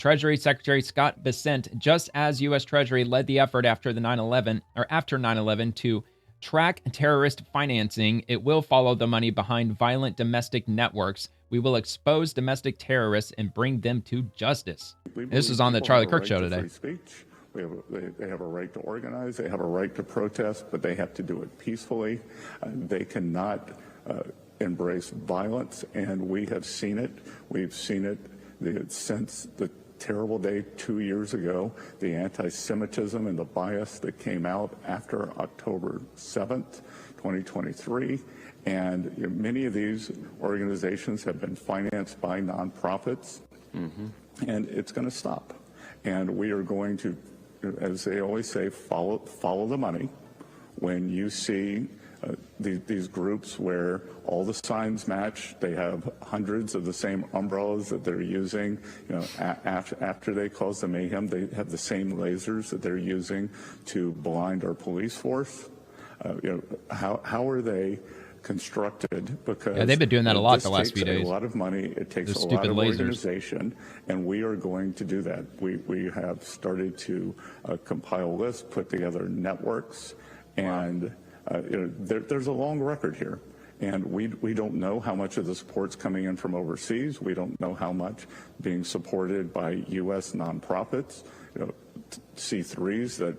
Treasury Secretary Scott Bessent, just as U.S. Treasury led the effort after 9/11 to track terrorist financing, it will follow the money behind violent domestic networks. We will expose domestic terrorists and bring them to justice. This was on the Charlie Kirk show today. Free speech. They have a right to organize. They have a right to protest, but they have to do it peacefully. They cannot embrace violence, and we have seen it. We've seen it since the terrible day 2 years ago, the anti-Semitism and the bias that came out after October 7th, 2023. And many of these organizations have been financed by nonprofits, and it's going to stop. And we are going to, as they always say, follow the money. When you see these groups where all the signs match, they have hundreds of the same umbrellas that they're using. After they cause the mayhem, they have the same lasers that they're using to blind our police force. How are they constructed? Because they've been doing that a lot the last few days. It takes a lot of money. It takes a lot of organization, and we are going to do that. We have started to compile lists, put together networks, and there's a long record here. And we don't know how much of the support's coming in from overseas. We don't know how much being supported by U.S. nonprofits, C3s that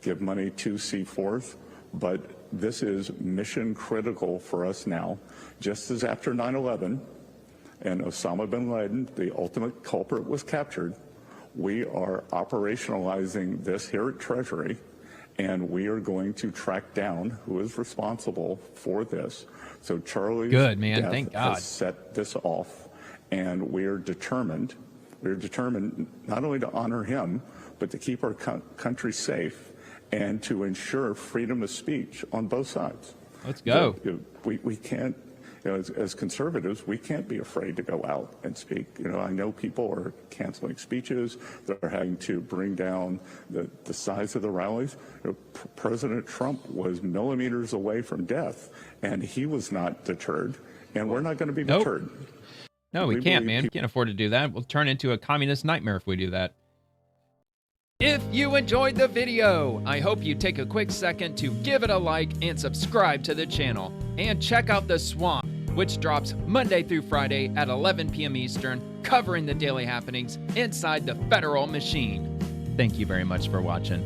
give money to C4s. But this is mission critical for us now. Just as after 9/11 and Osama bin Laden, the ultimate culprit, was captured, we are operationalizing this here at Treasury, and we are going to track down who is responsible for this. So Charlie's death has set this off, and we are determined. We're determined not only to honor him, but to keep our country safe and to ensure freedom of speech on both sides. Let's go. We can't, as conservatives, we can't be afraid to go out and speak. I know people are canceling speeches. They're having to bring down the size of the rallies. President Trump was millimeters away from death, and he was not deterred, and we're not going to be deterred. No, we can't, man. We can't afford to do that. We'll turn into a communist nightmare if we do that. If you enjoyed the video, I hope you take a quick second to give it a like and subscribe to the channel. And check out The Swamp, which drops Monday through Friday at 11 p.m. Eastern, covering the daily happenings inside the federal machine. Thank you very much for watching.